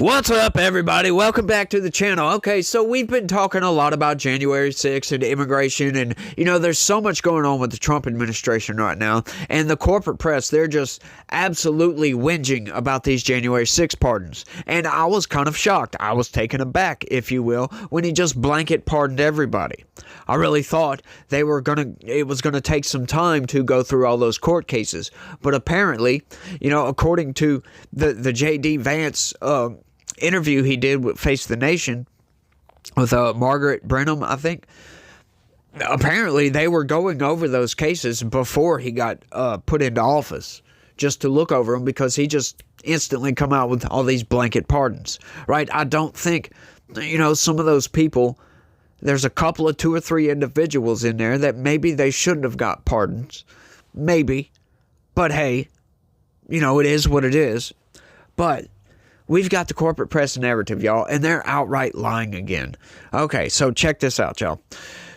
What's up, everybody? Welcome back to the channel. Okay, so we've been talking a lot about January 6th and immigration, and, there's so much going on with the Trump administration right now, and the corporate press, they're just absolutely whinging about these January 6th pardons, and I was kind of shocked. I was taken aback, if you will, when he just blanket pardoned everybody. I really thought it was gonna take some time to go through all those court cases, but apparently, according to the J.D. Vance interview he did with Face the Nation with Margaret Brenham, I think. Apparently, they were going over those cases before he got put into office, just to look over them, because he just instantly come out with all these blanket pardons, right? I don't think, some of those people, there's a couple of 2 or 3 individuals in there that maybe they shouldn't have got pardons, maybe, but hey, it is what it is. But we've got the corporate press narrative, y'all, and they're outright lying again. Okay, so check this out, y'all.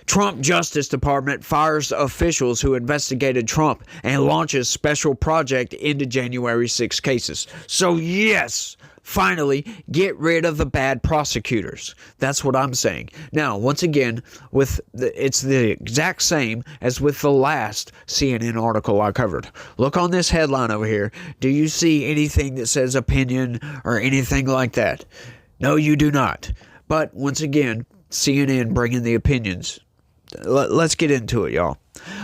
Trump Justice Department fires officials who investigated Trump and launches special project into January 6 cases. So yes, finally, get rid of the bad prosecutors. That's what I'm saying. Now, once again, it's the exact same as with the last CNN article I covered. Look on this headline over here. Do you see anything that says opinion or anything like that? No, you do not. But once again, CNN bringing the opinions. Let's get into it, y'all.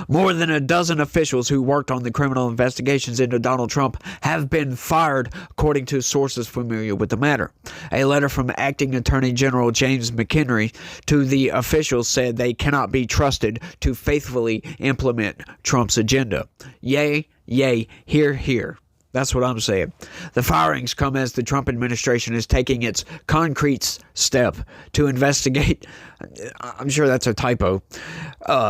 More than a dozen officials who worked on the criminal investigations into Donald Trump have been fired, according to sources familiar with the matter. A letter from Acting Attorney General James McHenry to the officials said they cannot be trusted to faithfully implement Trump's agenda. Yay, yay, hear, hear. That's what I'm saying. The firings come as the Trump administration is taking its concrete step to investigate, I'm sure that's a typo,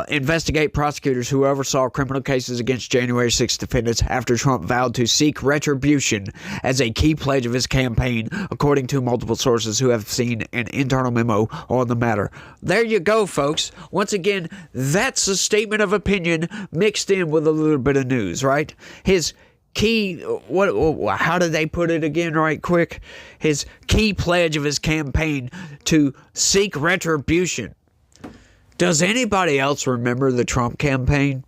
investigate prosecutors who oversaw criminal cases against January 6 defendants after Trump vowed to seek retribution as a key pledge of his campaign, according to multiple sources who have seen an internal memo on the matter. There you go, folks. Once again, that's a statement of opinion mixed in with a little bit of news, right? His key, how did they put it again right quick? His key pledge of his campaign to seek retribution. Does anybody else remember the Trump campaign?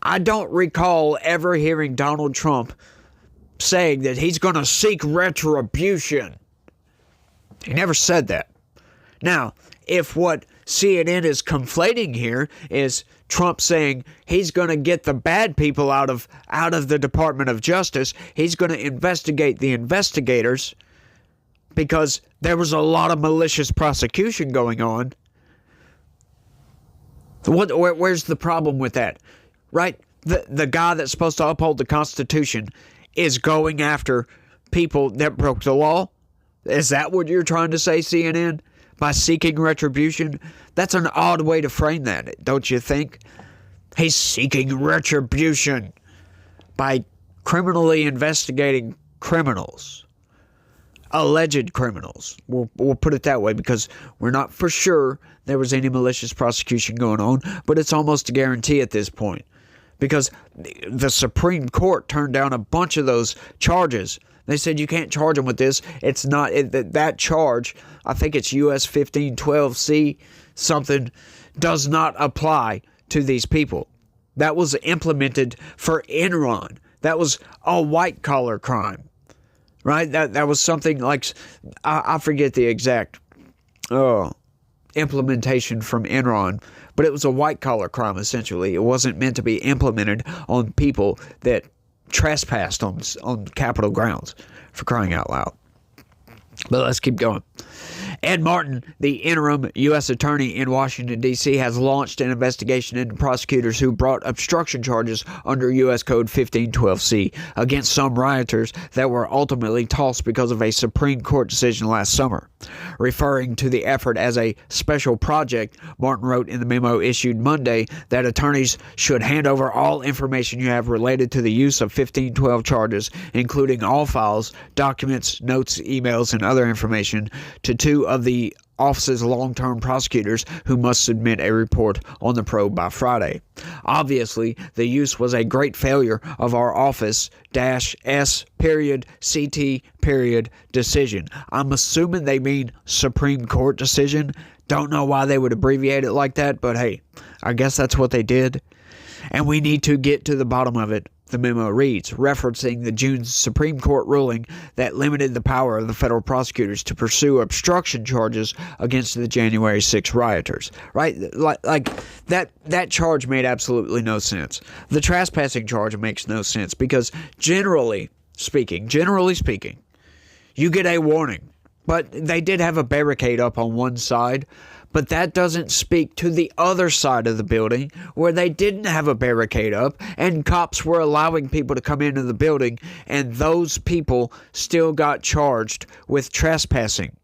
I don't recall ever hearing Donald Trump saying that he's going to seek retribution. He never said that. Now, if what CNN is conflating here is Trump saying he's going to get the bad people out of the Department of Justice, he's going to investigate the investigators because there was a lot of malicious prosecution going on. Where's the problem with that? Right? The guy that's supposed to uphold the Constitution is going after people that broke the law? Is that what you're trying to say, CNN? By seeking retribution? That's an odd way to frame that, don't you think? He's seeking retribution by criminally investigating criminals. Alleged criminals. We'll put it that way because we're not for sure there was any malicious prosecution going on, but it's almost a guarantee at this point. Because the Supreme Court turned down a bunch of those charges. They said you can't charge them with this. It's not that charge. I think it's U.S. 1512C something does not apply to these people. That was implemented for Enron. That was a white collar crime, right? That was something like I forget the exact implementation from Enron, but it was a white collar crime essentially. It wasn't meant to be implemented on people that trespassed on Capitol grounds, for crying out loud. But let's keep going. Ed Martin, the interim U.S. attorney in Washington, D.C., has launched an investigation into prosecutors who brought obstruction charges under U.S. Code 1512C against some rioters that were ultimately tossed because of a Supreme Court decision last summer. Referring to the effort as a special project, Martin wrote in the memo issued Monday that attorneys should hand over all information you have related to the use of 1512 charges, including all files, documents, notes, emails, and other information, to two of the office's long-term prosecutors who must submit a report on the probe by Friday. Obviously, the use was a great failure of our office-S.CT. Decision. I'm assuming they mean Supreme Court decision. Don't know why they would abbreviate it like that, but hey, I guess that's what they did. And we need to get to the bottom of it. The memo reads, referencing the June Supreme Court ruling that limited the power of the federal prosecutors to pursue obstruction charges against the January 6 rioters. Right? Like that charge made absolutely no sense. The trespassing charge makes no sense because generally speaking, you get a warning. But they did have a barricade up on one side. But that doesn't speak to the other side of the building where they didn't have a barricade up and cops were allowing people to come into the building and those people still got charged with trespassing.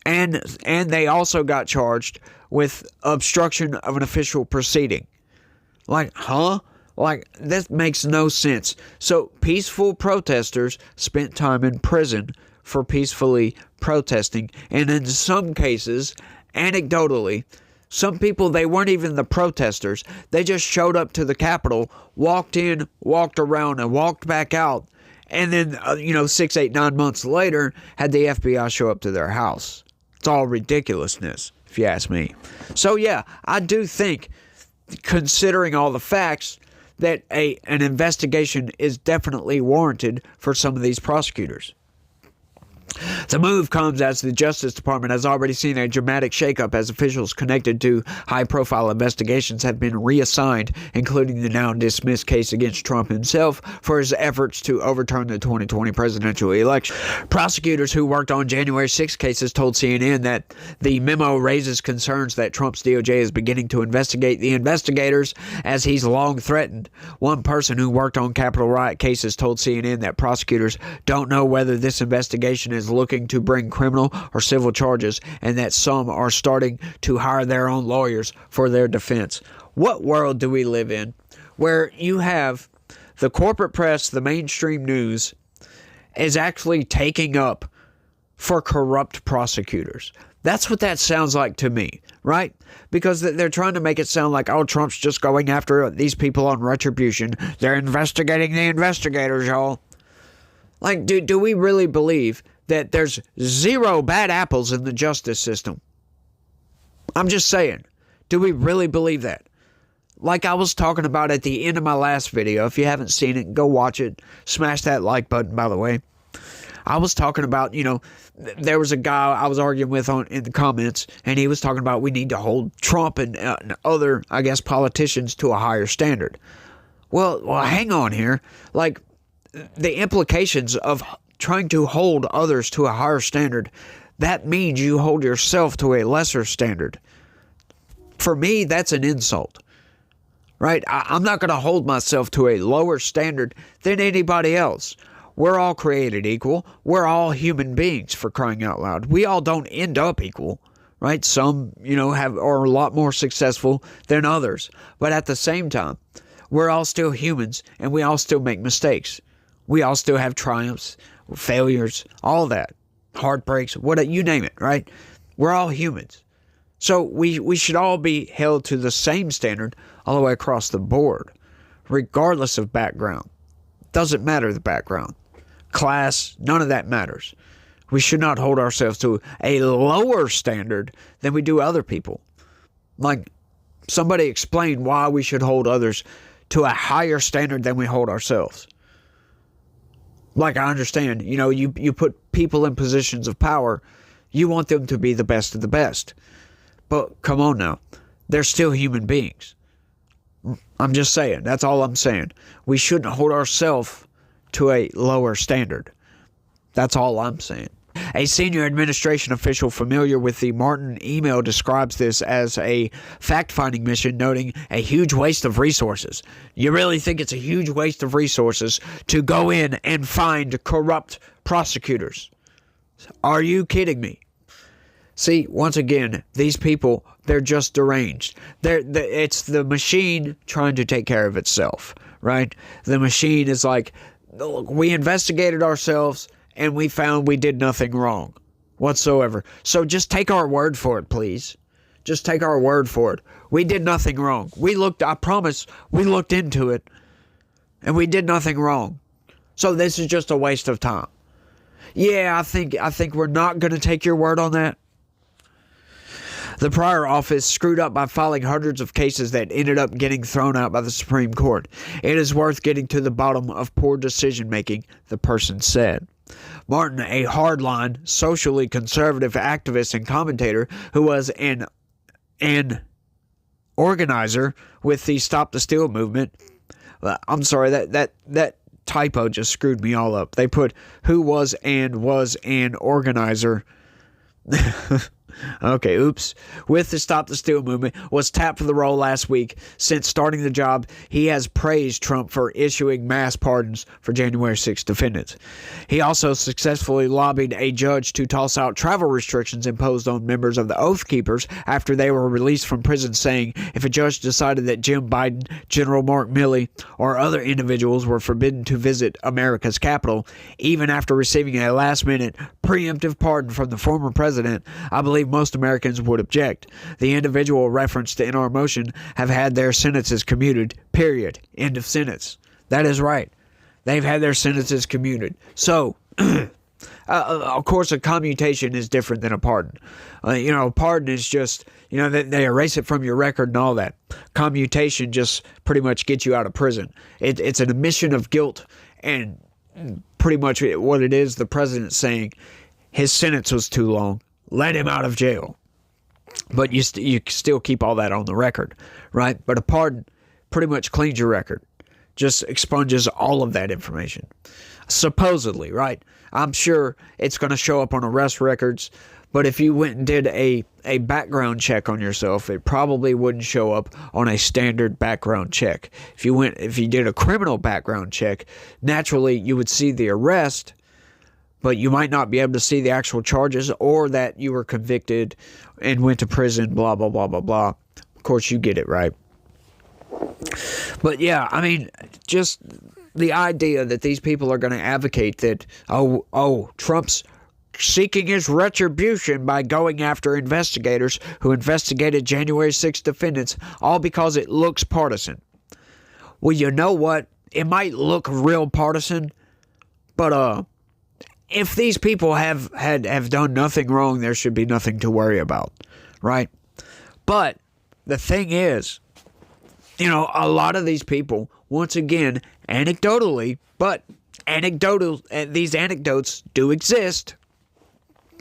And they also got charged with obstruction of an official proceeding. Like, huh? Like, that makes no sense. So peaceful protesters spent time in prison for peacefully protesting, and in some cases, anecdotally, some people, they weren't even the protesters. They just showed up to the Capitol, walked in, walked around, and walked back out. And then, 6, 8, 9 months later, had the FBI show up to their house. It's all ridiculousness, if you ask me. So, yeah, I do think, considering all the facts, that an investigation is definitely warranted for some of these prosecutors. The move comes as the Justice Department has already seen a dramatic shakeup as officials connected to high-profile investigations have been reassigned, including the now dismissed case against Trump himself for his efforts to overturn the 2020 presidential election. Prosecutors who worked on January 6 cases told CNN that the memo raises concerns that Trump's DOJ is beginning to investigate the investigators as he's long threatened. One person who worked on Capitol riot cases told CNN that prosecutors don't know whether this investigation is looking to bring criminal or civil charges, and that some are starting to hire their own lawyers for their defense. What world do we live in where you have the corporate press, the mainstream news, is actually taking up for corrupt prosecutors? That's what that sounds like to me, right? Because they're trying to make it sound like, oh, Trump's just going after these people on retribution. They're investigating the investigators, y'all. Like, do we really believe that there's zero bad apples in the justice system? I'm just saying. Do we really believe that? Like I was talking about at the end of my last video. If you haven't seen it, go watch it. Smash that like button, by the way. I was talking about, there was a guy I was arguing with in the comments, and he was talking about we need to hold Trump and other, I guess, politicians to a higher standard. Well, hang on here. Like, the implications of trying to hold others to a higher standard, that means you hold yourself to a lesser standard. For me, that's an insult, right? I'm not going to hold myself to a lower standard than anybody else. We're all created equal. We're all human beings, for crying out loud. We all don't end up equal, right? Some, are a lot more successful than others. But at the same time, we're all still humans, and we all still make mistakes. We all still have triumphs, failures, all that, heartbreaks, you name it, right? We're all humans. So we should all be held to the same standard all the way across the board, regardless of background. Doesn't matter the background. Class, none of that matters. We should not hold ourselves to a lower standard than we do other people. Like, somebody explain why we should hold others to a higher standard than we hold ourselves. Like, I understand, you put people in positions of power, you want them to be the best of the best. But come on now, they're still human beings. I'm just saying, that's all I'm saying. We shouldn't hold ourselves to a lower standard. That's all I'm saying. A senior administration official familiar with the Martin email describes this as a fact-finding mission, noting a huge waste of resources. You really think it's a huge waste of resources to go in and find corrupt prosecutors? Are you kidding me? See, once again, these people, they're just deranged. It's the machine trying to take care of itself, right? The machine is like, look, we investigated ourselves, and we found we did nothing wrong. whatsoever. So just take our word for it, please. Just take our word for it. We did nothing wrong. I promise, we looked into it, and we did nothing wrong. So this is just a waste of time. Yeah, I think we're not going to take your word on that. The prior office screwed up by filing hundreds of cases that ended up getting thrown out by the Supreme Court. It is worth getting to the bottom of poor decision-making, the person said. Martin, a hardline, socially conservative activist and commentator who was an organizer with the Stop the Steal movement. I'm sorry, that typo just screwed me all up. They put who was an organizer. Okay, oops. With the Stop the Steal movement, was tapped for the role last week. Since starting the job, he has praised Trump for issuing mass pardons for January 6 defendants. He also successfully lobbied a judge to toss out travel restrictions imposed on members of the Oath Keepers after they were released from prison, saying if a judge decided that Jim Biden, General Mark Milley, or other individuals were forbidden to visit America's capital, even after receiving a last-minute preemptive pardon from the former president, I believe most Americans would object. The individual referenced in our motion have had their sentences commuted, period. End of sentence. That is right. They've had their sentences commuted. So, of course, a commutation is different than a pardon. A pardon is just, they erase it from your record and all that. Commutation just pretty much gets you out of prison. It's an admission of guilt, and pretty much what it is, the president saying his sentence was too long. Let him out of jail. But you still keep all that on the record, right? But a pardon pretty much cleans your record. Just expunges all of that information. Supposedly, right? I'm sure it's going to show up on arrest records, but if you went and did a background check on yourself, it probably wouldn't show up on a standard background check. If you did a criminal background check, naturally you would see the arrest, but you might not be able to see the actual charges or that you were convicted and went to prison, blah, blah, blah, blah, blah. Of course, you get it, right? But yeah, I mean, just the idea that these people are going to advocate that, Trump's seeking his retribution by going after investigators who investigated January 6 defendants, all because it looks partisan. Well, you know what? It might look real partisan, but if these people have done nothing wrong, there should be nothing to worry about, right? But the thing is, a lot of these people, once again, anecdotally, but these anecdotes do exist.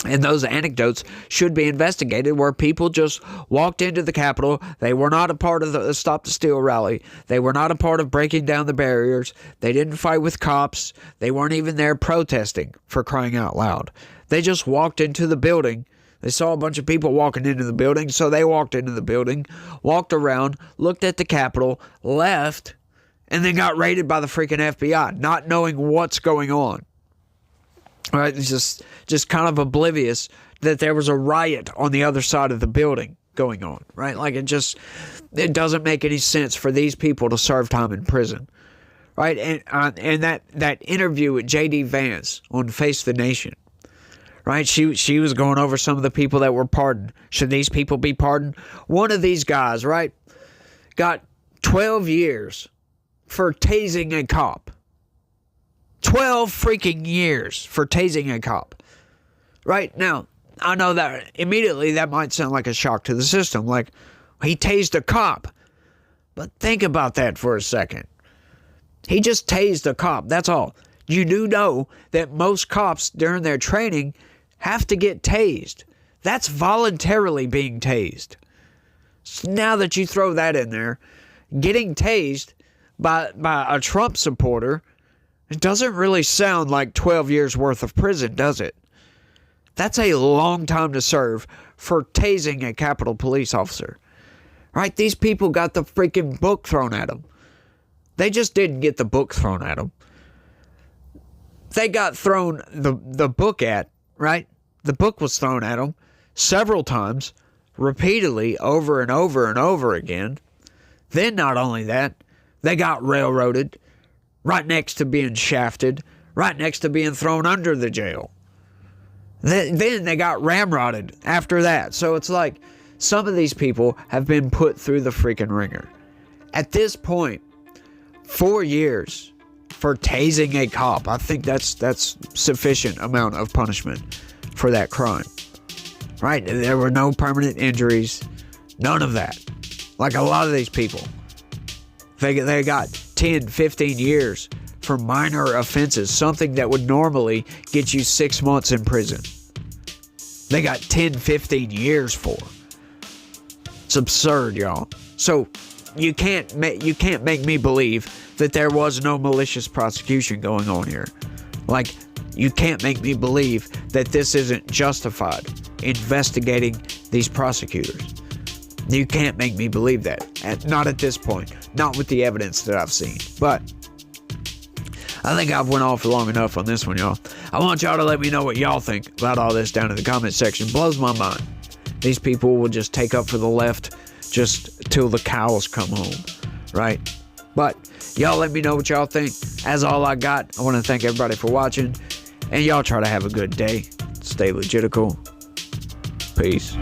And those anecdotes should be investigated, where people just walked into the Capitol. They were not a part of the Stop the Steal rally. They were not a part of breaking down the barriers. They didn't fight with cops. They weren't even there protesting, for crying out loud. They just walked into the building. They saw a bunch of people walking into the building, so they walked into the building, walked around, looked at the Capitol, left, and then got raided by the freaking FBI, not knowing what's going on. Right, it's just kind of oblivious that there was a riot on the other side of the building going on, right? Like it doesn't make any sense for these people to serve time in prison, right? And that interview with J.D. Vance on Face the Nation, right? She was going over some of the people that were pardoned. Should these people be pardoned? One of these guys, right, got 12 years for tasing a cop. 12 freaking years for tasing a cop. Right? Now, I know that immediately that might sound like a shock to the system. Like, he tased a cop. But think about that for a second. He just tased a cop. That's all. You do know that most cops during their training have to get tased. That's voluntarily being tased. So now that you throw that in there, getting tased by a Trump supporter, it doesn't really sound like 12 years worth of prison, does it? That's a long time to serve for tasing a Capitol Police officer. Right? These people got the freaking book thrown at them. They just didn't get the book thrown at them. They got thrown the book at, right? The book was thrown at them several times, repeatedly, over and over and over again. Then not only that, they got railroaded, right next to being shafted, right next to being thrown under the jail. Then they got ramrodded after that. So it's like some of these people have been put through the freaking ringer. At this point, 4 years for tasing a cop. I think that's sufficient amount of punishment for that crime. Right? There were no permanent injuries. None of that. Like a lot of these people. They got 10, 15 years for minor offenses. Something that would normally get you 6 months in prison. They got 10, 15 years for. It's absurd, y'all. So you can't make me believe that there was no malicious prosecution going on here. Like, you can't make me believe that this isn't justified investigating these prosecutors. You can't make me believe that. And not at this point. Not with the evidence that I've seen. But I think I've went off long enough on this one, y'all. I want y'all to let me know what y'all think about all this down in the comment section. Blows my mind. These people will just take up for the left just till the cows come home, right? But y'all let me know what y'all think. That's all I got. I want to thank everybody for watching. And y'all try to have a good day. Stay legitical. Peace.